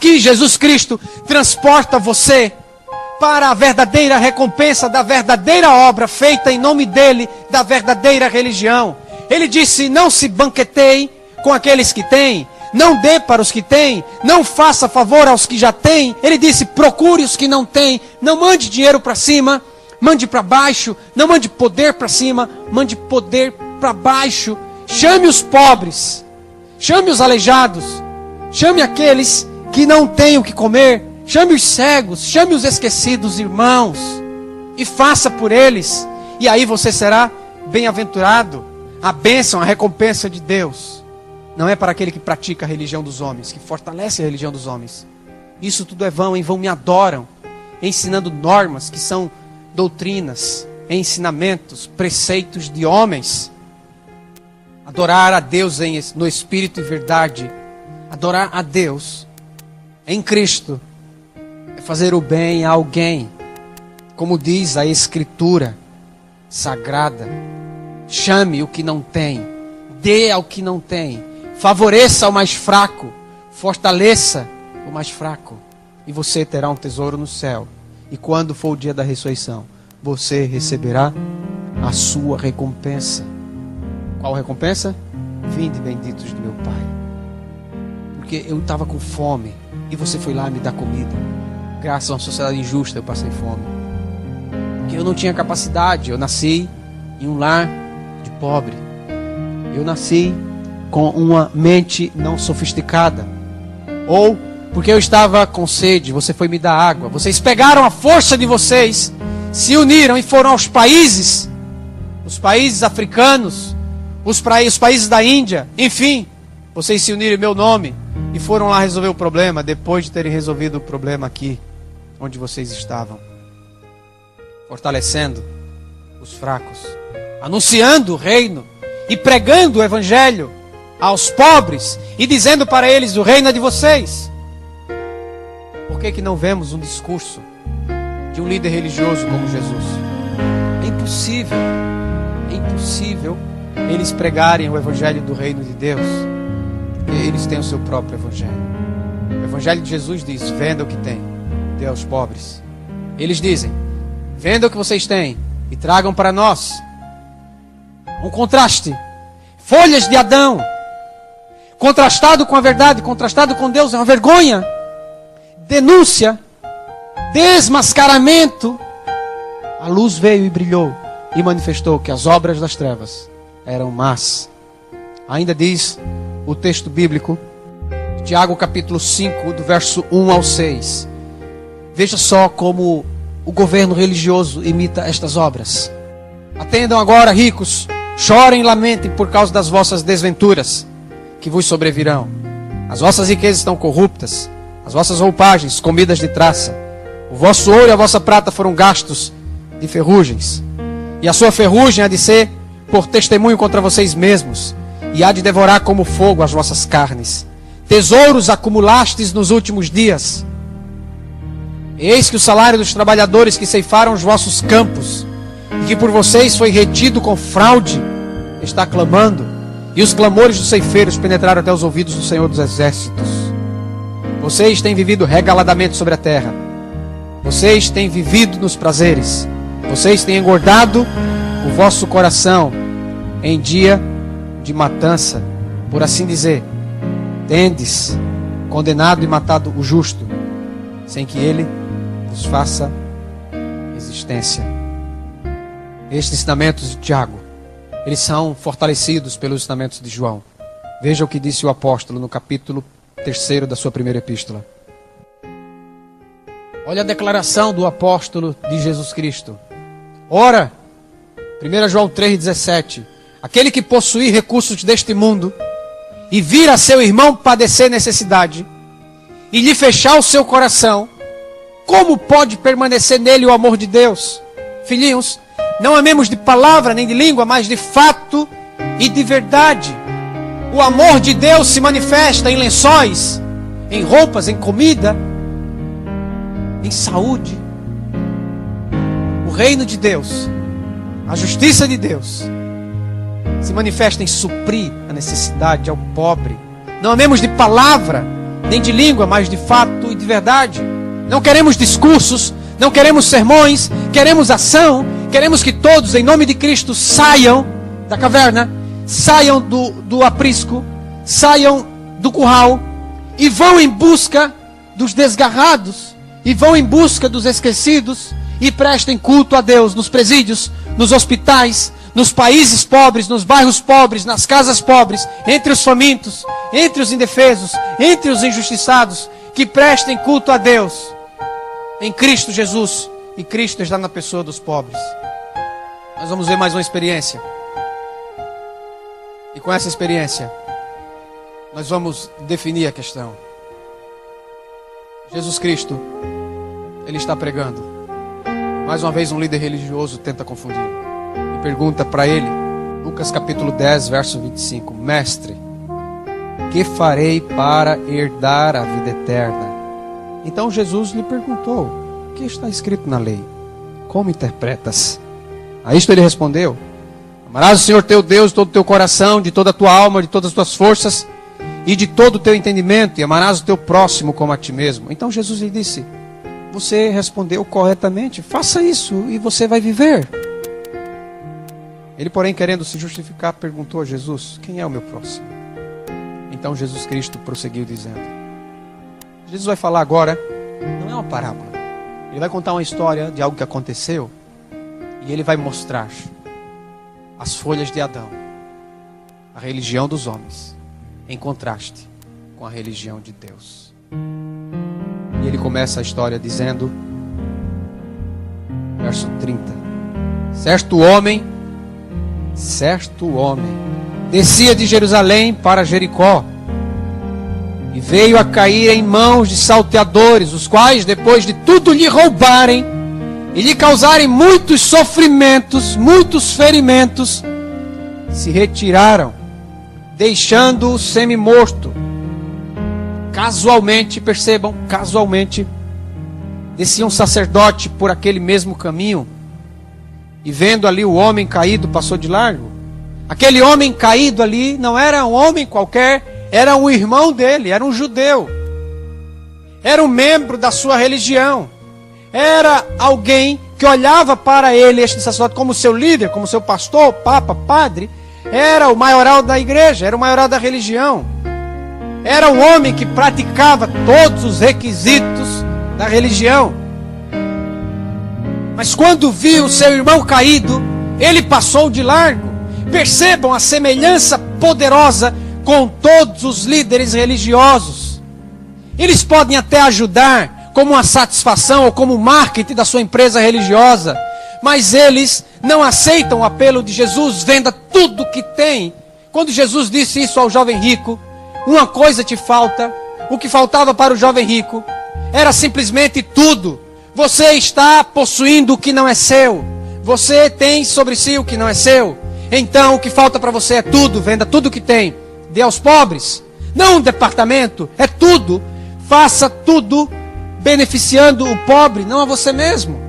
aqui Jesus Cristo transporta você para a verdadeira recompensa da verdadeira obra feita em nome dele, da verdadeira religião. Ele disse: não se banqueteie com aqueles que têm, não dê para os que têm, não faça favor aos que já têm. Ele disse: procure os que não têm, não mande dinheiro para cima, mande para baixo, não mande poder para cima, mande poder para baixo. Chame os pobres, chame os aleijados, chame aqueles que não têm o que comer, chame os cegos, chame os esquecidos, irmãos, e faça por eles, e aí você será bem-aventurado. A bênção, a recompensa de Deus não é para aquele que pratica a religião dos homens, que fortalece a religião dos homens. Isso tudo é vão, em vão me adoram, ensinando normas que são doutrinas, ensinamentos, preceitos de homens. Adorar a Deus no Espírito e verdade, adorar a Deus em Cristo, é fazer o bem a alguém, como diz a Escritura sagrada. Chame o que não tem, dê ao que não tem, favoreça o mais fraco, fortaleça o mais fraco, e você terá um tesouro no céu. E quando for o dia da ressurreição, você receberá a sua recompensa. Qual recompensa? Vinde, benditos do meu Pai. Porque eu estava com fome e você foi lá me dar comida. Graças a uma sociedade injusta eu passei fome. Porque eu não tinha capacidade. Eu nasci em um lar de pobre. Eu nasci com uma mente não sofisticada. Ou porque eu estava com sede, você foi me dar água. Vocês pegaram a força de vocês, se uniram e foram aos países, os países africanos, os países da Índia, enfim, vocês se uniram em meu nome e foram lá resolver o problema, depois de terem resolvido o problema aqui, onde vocês estavam, fortalecendo os fracos, anunciando o reino e pregando o evangelho aos pobres e dizendo para eles: o reino é de vocês. Por que não vemos um discurso de um líder religioso como Jesus? É impossível eles pregarem o evangelho do reino de Deus, porque eles têm o seu próprio evangelho. O evangelho de Jesus diz: venda o que tem, dê aos pobres. Eles dizem: venda o que vocês têm e tragam para nós. Um contraste. Folhas de Adão, contrastado com a verdade, contrastado com Deus, é uma vergonha. Denúncia, desmascaramento. A luz veio e brilhou e manifestou que as obras das trevas eram más. Ainda diz o texto bíblico, Tiago capítulo 5, do verso 1 ao 6. Veja só como o governo religioso imita estas obras. Atendam agora, ricos, chorem e lamentem por causa das vossas desventuras que vos sobrevirão. As vossas riquezas estão corruptas, as vossas roupagens comidas de traça. O vosso ouro e a vossa prata foram gastos de ferrugens, e a sua ferrugem há de ser por testemunho contra vocês mesmos, e há de devorar como fogo as vossas carnes. Tesouros acumulastes nos últimos dias. Eis que o salário dos trabalhadores que ceifaram os vossos campos, e que por vocês foi retido com fraude, está clamando, e os clamores dos ceifeiros penetraram até os ouvidos do Senhor dos Exércitos. Vocês têm vivido regaladamente sobre a terra. Vocês têm vivido nos prazeres. Vocês têm engordado o vosso coração em dia de matança, por assim dizer. Tendes condenado e matado o justo, sem que ele vos faça resistência. Estes ensinamentos de Tiago, eles são fortalecidos pelos ensinamentos de João. Veja o que disse o apóstolo no capítulo 3 da sua primeira epístola. Olha a declaração do apóstolo de Jesus Cristo. Ora, 1 João 3,17. Aquele que possuir recursos deste mundo e vir a seu irmão padecer necessidade e lhe fechar o seu coração, como pode permanecer nele o amor de Deus? Filhinhos, não amemos de palavra nem de língua, mas de fato e de verdade. O amor de Deus se manifesta em lençóis, em roupas, em comida, em saúde. O reino de Deus, a justiça de Deus, se manifesta em suprir a necessidade ao pobre. Não amemos de palavra, nem de língua, mas de fato e de verdade. Não queremos discursos, não queremos sermões, queremos ação. Queremos que todos, em nome de Cristo, saiam da caverna, saiam do aprisco, saiam do curral e vão em busca dos desgarrados, e vão em busca dos esquecidos, e prestem culto a Deus nos presídios, nos hospitais, nos países pobres, nos bairros pobres, nas casas pobres, entre os famintos, entre os indefesos, entre os injustiçados, que prestem culto a Deus em Cristo Jesus, e Cristo está na pessoa dos pobres. Nós vamos ver mais uma experiência, e com essa experiência nós vamos definir a questão. Jesus Cristo, Ele está pregando. Mais uma vez um líder religioso tenta confundir e pergunta para ele, Lucas capítulo 10, verso 25: Mestre, que farei para herdar a vida eterna? Então Jesus lhe perguntou: o que está escrito na lei? Como interpretas? A isto ele respondeu: amarás o Senhor teu Deus de todo o teu coração, de toda a tua alma, de todas as tuas forças e de todo o teu entendimento, e amarás o teu próximo como a ti mesmo. Então Jesus lhe disse: você respondeu corretamente, faça isso e você vai viver. Ele, porém, querendo se justificar, perguntou a Jesus: quem é o meu próximo? Então Jesus Cristo prosseguiu dizendo, Jesus vai falar agora, não é uma parábola, ele vai contar uma história de algo que aconteceu, e ele vai mostrar as folhas de Adão, a religião dos homens, em contraste com a religião de Deus. E ele começa a história dizendo, verso 30: certo homem descia de Jerusalém para Jericó, e veio a cair em mãos de salteadores, os quais, depois de tudo lhe roubarem e lhe causarem muitos sofrimentos, muitos ferimentos, se retiraram, deixando-o semi-morto. Casualmente, percebam, casualmente, descia um sacerdote por aquele mesmo caminho, e vendo ali o homem caído, passou de largo. Aquele homem caído ali não era um homem qualquer, era um irmão dele, era um judeu, era um membro da sua religião, era alguém que olhava para ele, este sacerdote, como seu líder, como seu pastor, papa, padre. Era o maioral da igreja, era o maioral da religião. Era um homem que praticava todos os requisitos da religião. Mas quando viu seu irmão caído, ele passou de largo. Percebam a semelhança poderosa com todos os líderes religiosos. Eles podem até ajudar como uma satisfação ou como marketing da sua empresa religiosa, mas eles não aceitam o apelo de Jesus: venda tudo que tem. Quando Jesus disse isso ao jovem rico, uma coisa te falta. O que faltava para o jovem rico era simplesmente tudo. Você está possuindo o que não é seu. Você tem sobre si o que não é seu. Então o que falta para você é tudo. Venda tudo que tem, dê aos pobres. Não um departamento, é tudo. Faça tudo beneficiando o pobre, não a você mesmo.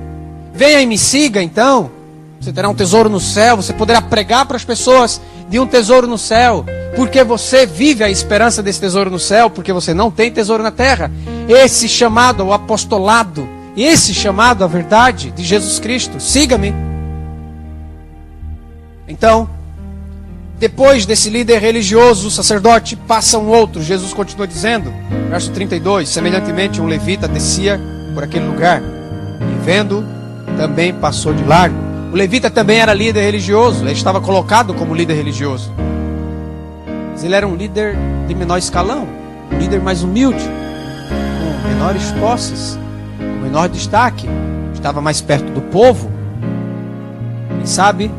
Venha e me siga então. Você terá um tesouro no céu. Você poderá pregar para as pessoas de um tesouro no céu, porque você vive a esperança desse tesouro no céu, porque você não tem tesouro na terra. Esse chamado ao apostolado, esse chamado à verdade de Jesus Cristo: siga-me. Então, depois desse líder religioso, o sacerdote, passa um outro. Jesus continua dizendo, verso 32, semelhantemente um levita descia por aquele lugar, e vendo, também passou de largo. O levita também era líder religioso, ele estava colocado como líder religioso, mas ele era um líder de menor escalão, um líder mais humilde, com menores posses, com menor destaque, estava mais perto do povo. Quem sabe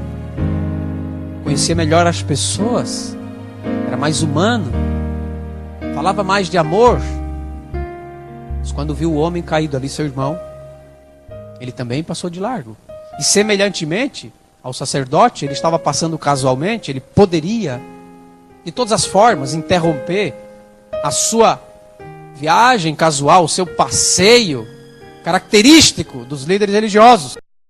conhecia melhor as pessoas, era mais humano, falava mais de amor. Mas quando viu o homem caído ali, seu irmão, ele também passou de largo. E semelhantemente ao sacerdote, ele estava passando casualmente, ele poderia, de todas as formas, interromper a sua viagem casual, o seu passeio característico dos líderes religiosos.